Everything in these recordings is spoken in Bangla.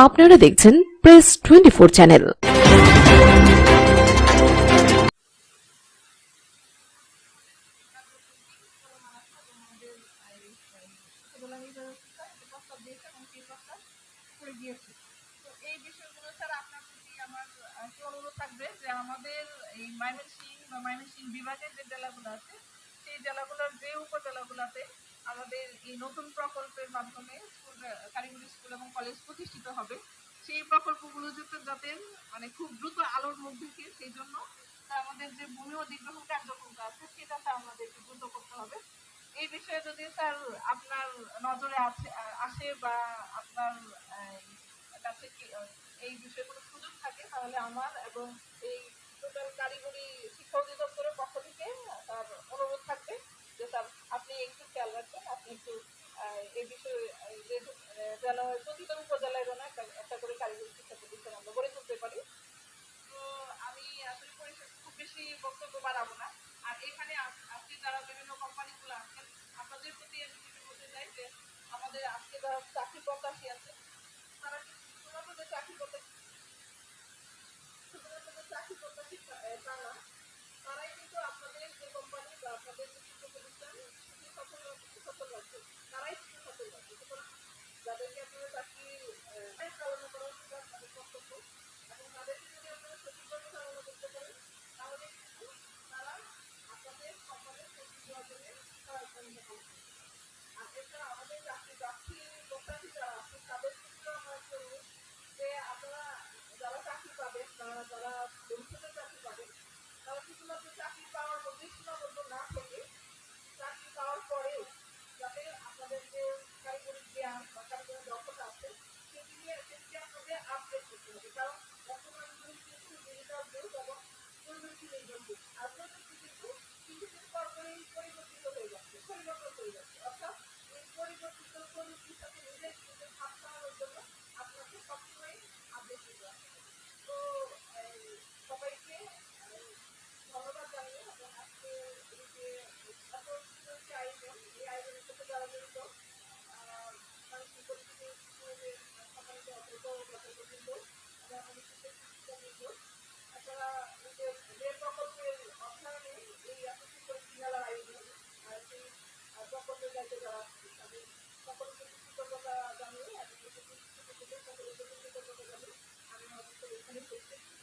আপনারা দেখছেন প্রেস 24 চ্যানেল। এই বিষয়গুলো ছাড়া আপনার প্রতি আমার কি অনুরোধ থাকবে যে আমাদের এই ময়মনসিংহ বা ময়মনসিংহ বিভাগের যে জেলাগুলো আছে সেই জেলাগুলোর যে উপজেলাগুলোতে আমাদের এই নতুন প্রকল্পের মাধ্যমে স্কুল কারিগরি স্কুল এবং কলেজ প্রতিষ্ঠিত হবে সেই প্রকল্পগুলো যাতে মানে খুব দ্রুত আলোর মুখ দেখে সেই জন্য আমাদের যে ভূমি অধিগ্রহণ কার্যক্রমটা আছে সেটাতে আমাদেরকে দ্রুত করতে হবে। এই বিষয়ে যদি স্যার আপনার নজরে আসে বা আপনার কাছে এই বিষয়ে কোনো সুযোগ থাকে তাহলে আমার এবং এই টোটাল কারিগরি শিক্ষা অধিদপ্তরের পক্ষ থেকে তার অনুরোধ থাকবে যে স্যার আপনি একটু খেয়াল রাখবেন, আপনি একটু এই বিষয়ে যেন প্রতিটা উপজেলায় যেন একটা করে কারিগরি শিক্ষা প্রতিষ্ঠান আমরা গড়ে তুলতে পারি। তো আমি আসলে খুব বেশি বক্তব্য বাড়াবো না। আর এখানে আজকে যারা বিভিন্ন কোম্পানিগুলো আছেন আপনাদের প্রতি আমি যেটা বলতে চাই যে আমাদের আজকে যারা চাকরি প্রত্যাশী আছে তারা শুধুমাত্র যে চাকরি প্রত্যাশী তা না, তারাই কিন্তু আপনাদের যে কোম্পানি বা আপনাদের যে শিক্ষা প্রতিষ্ঠান সফল হচ্ছে, তারাই কিন্তু সফল হচ্ছে। সুতরাং যাদেরকে আপনারা চাকরি চালনা করা হচ্ছে তাদের কর্তব্য এবং তাদেরকে যদি আপনারা সঠিকভাবে চালনা করতে পারেন তাহলে কিন্তু তারা আপনাদের কোম্পানির প্রস্তুতি অর্জনে সহায়তা নিতে পারবে। আর এছাড়া আমাদের চাকরি প্রত্যাশী যারা আছে তাদের ক্ষেত্রে আমার একটা অনুরোধ যে আপনারা যারা চাকরি পাবেন বা যারা ভবিষ্যতে চাকরি পাবেন তারা শুধুমাত্র চাকরি পাওয়ার মধ্যেই সীমাবদ্ধ না থেকে চাকরি পাওয়ার পরেও যাতে আপনাদের যে কারিগরি জ্ঞান বা কারিগরি দক্ষতা আছে সেটি আপনাদের আপডেট করতে হবে। কারণ বর্তমান যুগ কিন্তু ডিজিটাল যুগ এবং প্রযুক্তি নির্ভর যুগ। আর প্রযুক্তি কিন্তু কিছুদিন পর পরই পরিবর্তিত হয়ে যাচ্ছে, পরিবর্তন হয়ে যাচ্ছে। অর্থাৎ এই পরিবর্তিত প্রযুক্তির সাথে নিজেকে খাপ খাওয়ানোর জন্য আপনাকে সবসময় আপডেট করতে হবে। তো সবাইকে ধন্যবাদ জানিয়ে এবং আজকে এই যে এত সুন্দর যে আয়োজন, এই আয়োজনের সাথে যারা জড়িত মানসিক পরিস্থিতি সম্মানিত অধ্যাপকবৃন্দ এবং আমাদের শিক্ষার্থীবৃন্দ, আপনারা এই যে প্রকল্পের অর্থায়নে এই এত সুন্দর মেলার আয়োজন সেই প্রকল্পের দায়িত্বে যারা আছে তাদের সকলকে কৃতজ্ঞতা জানিয়ে এবং সকলকে কৃতজ্ঞতা জানিয়ে আমি আমাদের এখানে শেষ করছি।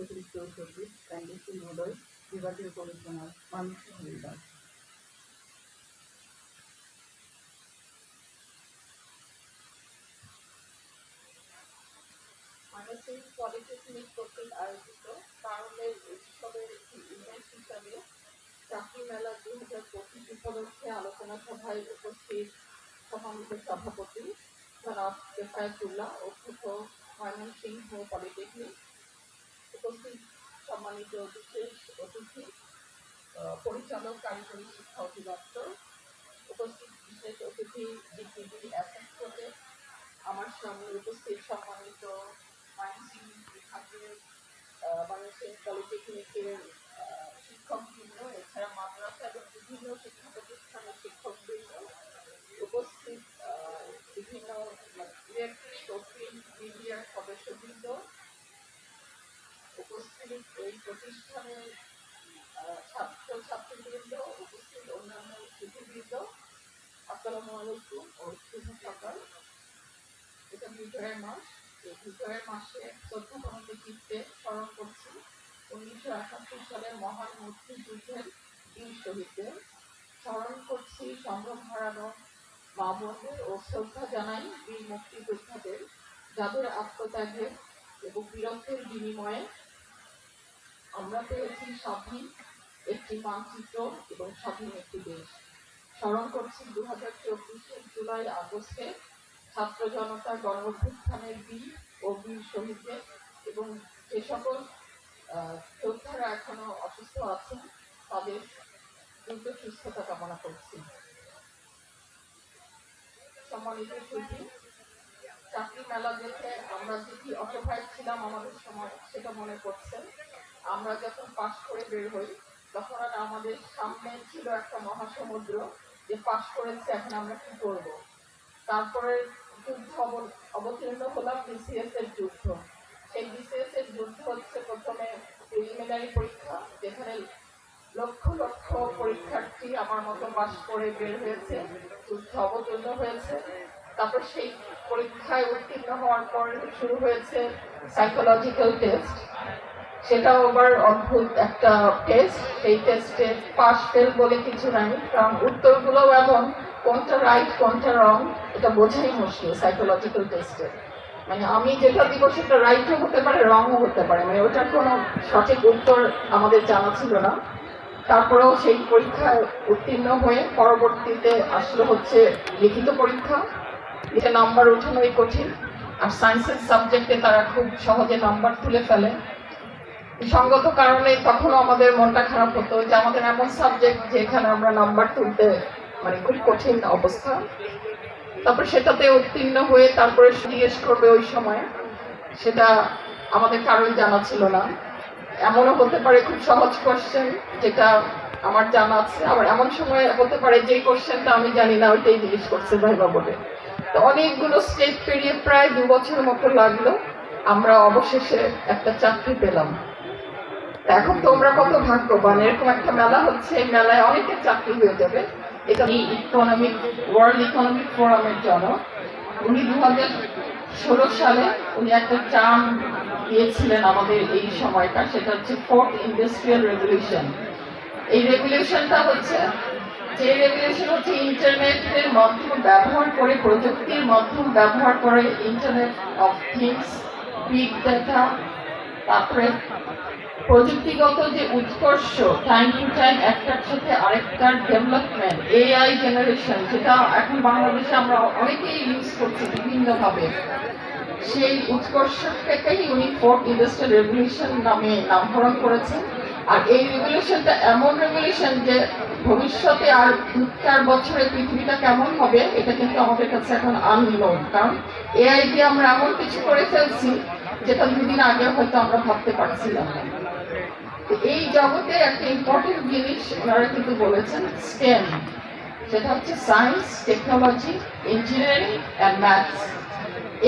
অতিরিক্ত সচিব কাইন্ডলি মহোদয়, বিভাগীয় কমিশনার মানুষের বিভাগ। ময়মনসিংহ পলিটেকনিক কর্তৃক আয়োজিত কারণের উৎসবের একটি ইভেন্ট হিসাবে চাকরি মেলা 2025 উপলক্ষে আলোচনা সভায় উপস্থিত সমাবেত সভাপতি জনাব কেফায়েতুল্লাহ অধ্যক্ষ ময়মনসিংহ পলিটেকনিক, উপস্থিত সম্মানিত বিশেষ অতিথি পরিচালক কারিগরি শিক্ষা অধিদপ্তর, উপস্থিত বিশেষ অতিথি ডিগ্রি অ্যাসেসমেন্টে, আমার সামনে উপস্থিত সম্মানিত ময়মনসিংহ বিভাগের ময়মনসিংহ পলিটেকনিকের শিক্ষকবৃন্দ, এছাড়া মাদ্রাসা এবং বিভিন্ন শিক্ষা প্রতিষ্ঠানের শিক্ষকবৃন্দ, উপস্থিত বিভিন্ন ইলেকট্রিক ও প্রিন্ট মিডিয়ার সদস্যবৃন্দ, উপস্থিত এই প্রতিষ্ঠানের ছাত্র ছাত্রীবৃন্দ, উপস্থিত অন্যান্য শিক্ষাবৃন্দ, আসসালামু আলাইকুম ও শুভ সকাল। এটা বিজয়ের মাস, এই বিজয়ের মাসে শ্রদ্ধাতম চিত্তে স্মরণ করছি 1971 সালের মহান মুক্তিযুদ্ধের বীর শহীদদের, স্মরণ করছি সংগ্রাম হারানো মা বোনদের ও শ্রদ্ধা জানাই বীর মুক্তিযোদ্ধাদের যাদের আত্মত্যাগের এবং বীরত্বের বিনিময়ে আমরা পেয়েছি স্বাধীন একটি মানচিত্র এবং স্বাধীন একটি দেশ। স্মরণ করছি 2024 জুলাই আগস্টে ছাত্র জনতা গণ অভ্যুত্থানের বীর ও বীর শহীদদের এবং যে সকল যোদ্ধারা এখনো অসুস্থ আছেন তাদের দ্রুত সুস্থতা কামনা করছি। সম্মানিত সুধী, চাকরি মেলা দেখে আমরা যেটি অসহায় ছিলাম আমাদের সময় সেটা মনে করছেন। আমরা যখন পাশ করে বের হই তখন আমাদের সামনে ছিল একটা মহাসমুদ্র, যে পাশ করেছে এখন আমরা কি করব। তারপরে যুদ্ধ অবতীর্ণ হলাম বিসিএস এর যুদ্ধ। সেই বিসিএস এর যুদ্ধ হচ্ছে প্রথমে প্রিলিমিনারি পরীক্ষা, যেখানে লক্ষ লক্ষ পরীক্ষার্থী আমার মতো পাশ করে বের হয়েছে, যুদ্ধ অবতীর্ণ হয়েছে। তারপর সেই পরীক্ষায় উত্তীর্ণ হওয়ার পর শুরু হয়েছে সাইকোলজিক্যাল টেস্ট। সেটাও আবার অদ্ভুত একটা টেস্ট। সেই টেস্টে পাস ফেল বলে কিছু নাই, কারণ উত্তরগুলো এমন কোনটা রাইট কোনটা রং এটা বোঝাই মুশকিল সাইকোলজিক্যাল টেস্টে। মানে আমি যেটা দিব সেটা রাইটও হতে পারে রংও হতে পারে, মানে ওটার কোনো সঠিক উত্তর আমাদের জানা ছিল না। তারপরেও সেই পরীক্ষায় উত্তীর্ণ হয়ে পরবর্তীতে আসলে হচ্ছে লিখিত পরীক্ষা। এটা নাম্বার ওঠানোই কঠিন, আর সায়েন্সের সাবজেক্টে তারা খুব সহজে নাম্বার তুলে ফেলে। সঙ্গত কারণে তখনও আমাদের মনটা খারাপ হতো যে আমাদের এমন সাবজেক্ট যেখানে আমরা নাম্বার তুলতে মানে খুব কঠিন অবস্থা। তারপর সেটাতে উত্তীর্ণ হয়ে তারপরে জিজ্ঞেস করবে ওই সময়, সেটা আমাদের কারোই জানা ছিল না। এমনও হতে পারে খুব সহজ কোশ্চেন যেটা আমার জানা আছে, আবার এমন সময় হতে পারে যে কোশ্চেনটা আমি জানি না ওইটাই জিজ্ঞেস করছে ভাইবা বলে। তো অনেকগুলো স্টেপ পেরিয়ে প্রায় 2 বছর মতো লাগলো, আমরা অবশেষে একটা চাকরি পেলাম। এখন তোমরা কত ভাগ্যবান, এরকম একটা মেলা হচ্ছে, এই মেলায় অনেকের চাকরি হয়ে যাবে। এটা ওয়ার্ল্ড ইকোনমিক ফোরামের জন্য উনি 2016 সালে উনি একটা টার্ম দিয়েছিলেন আমাদের এই সময়টা, সেটা হচ্ছে 4th ইন্ডাস্ট্রিয়াল রেভলিউশন। এই রেভলিউশনটা হচ্ছে যে রেভলিউশন হচ্ছে ইন্টারনেটের মাধ্যম ব্যবহার করে, প্রযুক্তির মাধ্যম ব্যবহার করে, internet of things, big data, তারপরে প্রযুক্তিগত যে উৎকর্ষ, টাইম টু টাইম একটার সাথে আরেকটার ডেভেলপমেন্ট, এআই জেনারেশন, যেটা এখন বাংলাদেশে আমরা অনেকেই ইউজ করছি বিভিন্নভাবে, সেই উৎকর্ষটাকেই উনি 4th ইন্ডাস্ট্রিয়াল রেভলিউশন নামে নামকরণ করেছেন। আর এই রেভলিউশনটা এমন রেভলিউশন যে ভবিষ্যতে আর 2-4 বছরে পৃথিবীটা কেমন হবে এটা কিন্তু আমাদের কাছে এখন আননোন, কারণ এআই দিয়ে আমরা এমন কিছু করে ফেলছি যেটা 2 দিন আগে হয়তো আমরা ভাবতে পারছিলাম না। এই জগতে একটা ইম্পর্টেন্ট জিনিস ওনারা কিন্তু বলেছেন স্টেম, সেটা হচ্ছে science, technology, engineering and maths.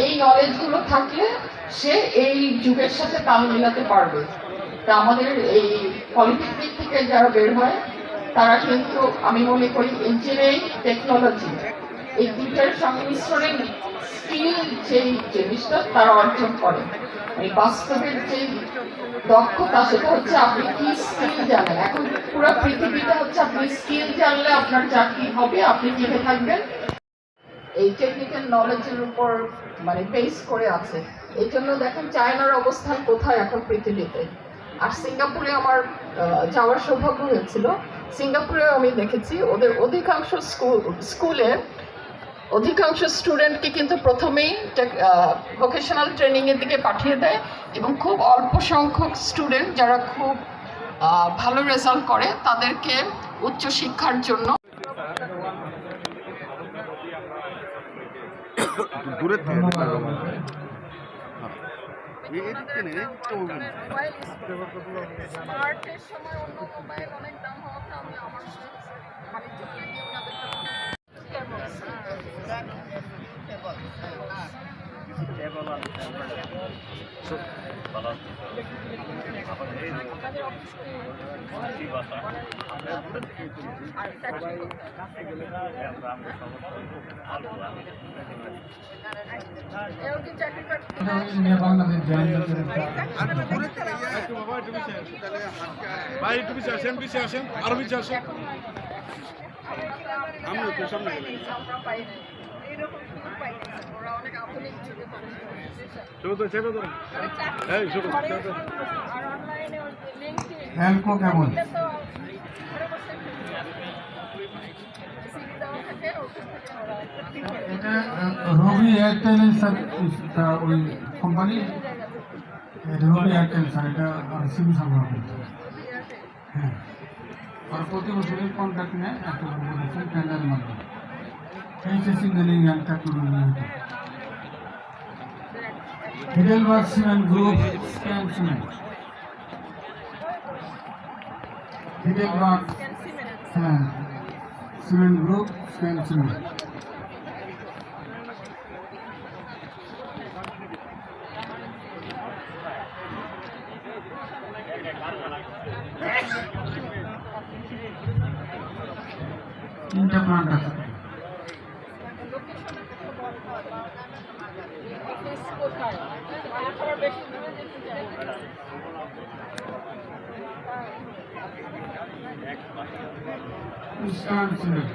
এই নলেজগুলো থাকলে সে এই যুগের সাথে তাল মিলাতে পারবে। তা আমাদের এই পলিটেকনিক থেকে যারা বের হয় তারা কিন্তু আমি মনে করি ইঞ্জিনিয়ারিং, টেকনোলজি এই দুইটার সংমিশ্রণে স্কিল যেই জিনিসটা তারা অর্জন করে। এই বাস্তবের যে দক্ষতা সেটা হচ্ছে আপনি কি স্কিল জানেন। এখন পুরো পৃথিবীটা হচ্ছে আপনি স্কিল জানলে আপনার চাকরি হবে, আপনি টিকে থাকবেন, এই টেকনিক্যাল নলেজের উপর মানে বেস করে আছে। এই জন্য দেখেন চায়নার অবস্থান কোথায় এখন পৃথিবীতে। আর সিঙ্গাপুরে আমার যাওয়ার সৌভাগ্য হয়েছিল। সিঙ্গাপুরে আমি দেখেছি ওদের অধিকাংশ স্কুলে অধিকাংশ স্টুডেন্টকে কিন্তু প্রথমেই ভোকেশনাল ট্রেনিংয়ের দিকে পাঠিয়ে দেয়, এবং খুব অল্প সংখ্যক স্টুডেন্ট যারা খুব ভালো রেজাল্ট করে তাদেরকে উচ্চশিক্ষার জন্য দূরে স্মার্টের সময় অন্য মোবাইল অনেক দাম হওয়াতে আমি আমার বাণিজ্য নিয়ে ভাই একটু পিছিয়ে আসেন আরো পিছিয়ে আসেন। আমি তো সামনে কেমন এটা রবি এয়ারটেল ওই কোম্পানি, রবি এয়ারটেল স্যার, এটা সিম সংগ্রহ করছে। হ্যাঁ, আর প্রতি বছরই কন্ট্রাক্ট নেয়, একটা বলেছেন টেন্ডারের মাধ্যমে। HS engineering and technology, Heidelberg cement group, Scan cement, Heidelberg, হ্যাঁ সিমেন্ট গ্রুপ স্ক্যান সিমেন্ট। তিনটা প্লান্ট আছে। অফিস কোথায়? আমার বেশি স্ক্যান সিমেন্ট।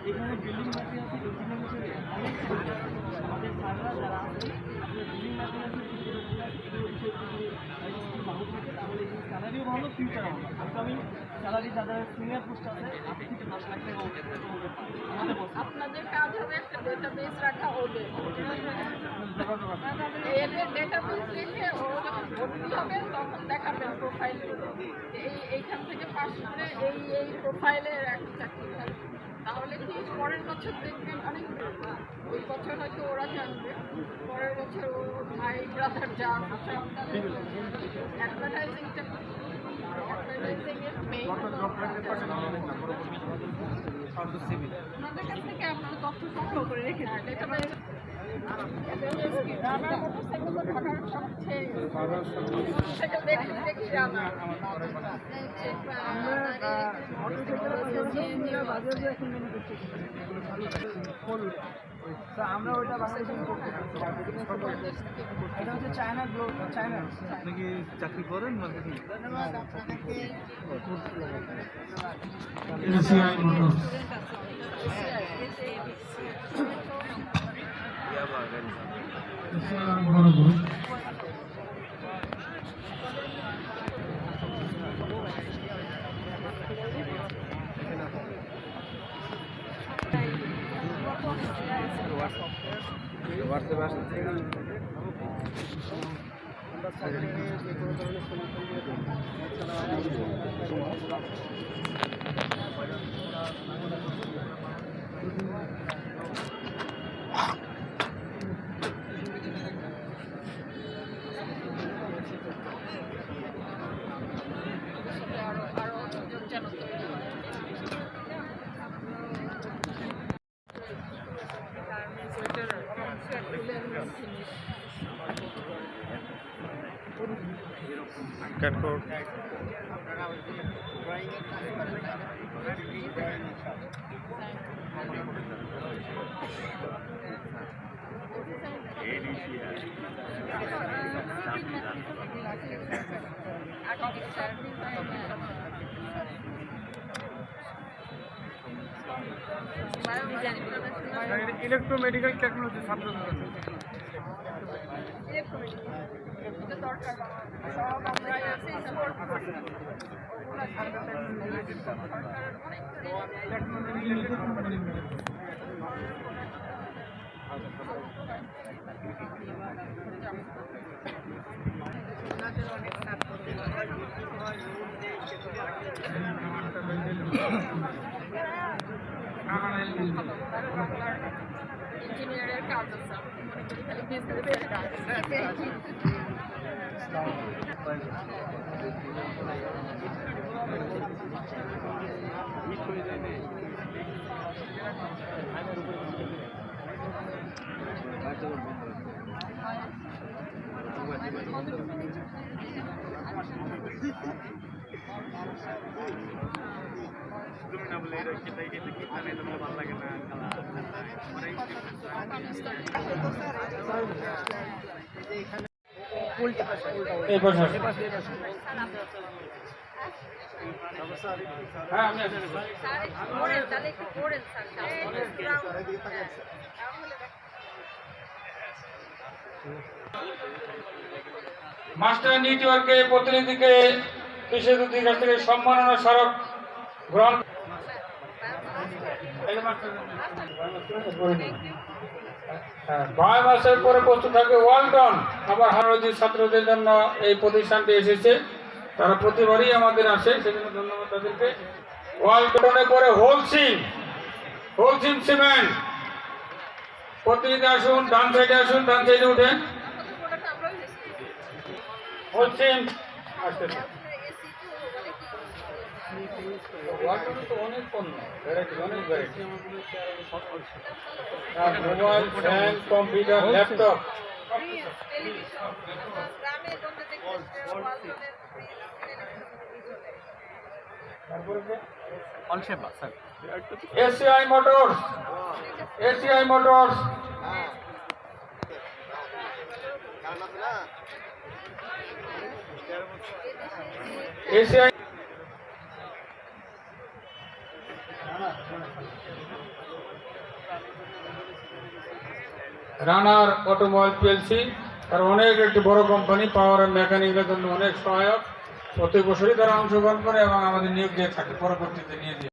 এখানে বিল্ডিং ম্যাটেরিয়ালস আমাদের সাররা যারা আছে বিল্ডিং তাহলে স্যালারিও ভালো, ফিউচার ভালো। আপকামিং স্যালারি যাদের সিনিয়র পোস্ট আছে 8 থেকে 10 লাখ টাকা আমাদের বস। আপনাদের কাজ হবে একটা ডেটাবেস রাখা ওদের। এদের ডেটাবেস রেখে ও যখন ভর্তি হবে তখন দেখাবেন প্রোফাইলগুলো, এইখান থেকে পাস করে এই প্রোফাইলের একটা চাকরি থাকবে। তাহলে কি পরের বছর দেখবেন অনেক, ওই বছর হয়তো ওরা জানবে, পরের বছর ও ভাই ব্রাদার যা অ্যাডভার্টাইজিংটা অ্যাডভার্টাইজিংয়ের মেইন আপনাদের কাছ থেকে আপনার তথ্য সংগ্রহ করে রেখে দেন। ডেটাবেস রানার মোটরসাইকেল তো ঢাকার সবচেয়ে মোটরসাইকেল দেখি রানা আমরা ওইটা বাংলাদেশে করতে এটা হচ্ছে চায়না চায়না। আপনি কি চাকরি করেন মার্কেটিং? ধন্যবাদ আপনাদেরকে। এসিআই মোটরস বড় গ্রুপ। ইলেকট্রোমেডিক্যাল টেকনোলজি ছাত্র দরকার সব আমরা সাপোর্ট করি। ইঞ্জিনিয়ারের কাজ আছে, খালি বিজনেসের কাজ। তুমি না বলে এটা খেতে খেতে কি ভালো লাগে না। এই পাশে হ্যাঁ আমি আছি। মাস্টার নেটওয়ার্কে প্রতিনিধিকে বিশেষ অতিথির কাছ থেকে সম্মাননা স্মারক গ্রহণ ছয় মাসের পরে প্রস্তুত থাকবে ওয়ালটন। আবার হারজি ছাত্রদের জন্য এই প্রতিষ্ঠানটি এসেছে, তারা প্রতিবারই আমাদের আসে, সেজন্য ধন্যবাদ তাদেরকে। ওয়ালটনের পরে হোলসিম সিমেন্ট প্রতিনিধি আসুন, ডান সাইডে আসুন, ডান সাইডে উঠেন। হোলসিম আসতে ওয়ালটনে তো অনেক পণ্য, ভ্যারাইটি, অনেক variety, mobile, fan, computer, laptop. ACI motors, ACI Runner automobile PLC, তার অনেক একটি বড় কোম্পানি, পাওয়ার অ্যান্ড মেকানিকের জন্য অনেক সহায়ক। প্রত্যেক বছরই তারা অংশগ্রহণ করে এবং আমাদের নিয়োগ দিয়ে থাকে, পরবর্তীতে নিয়ে দিয়ে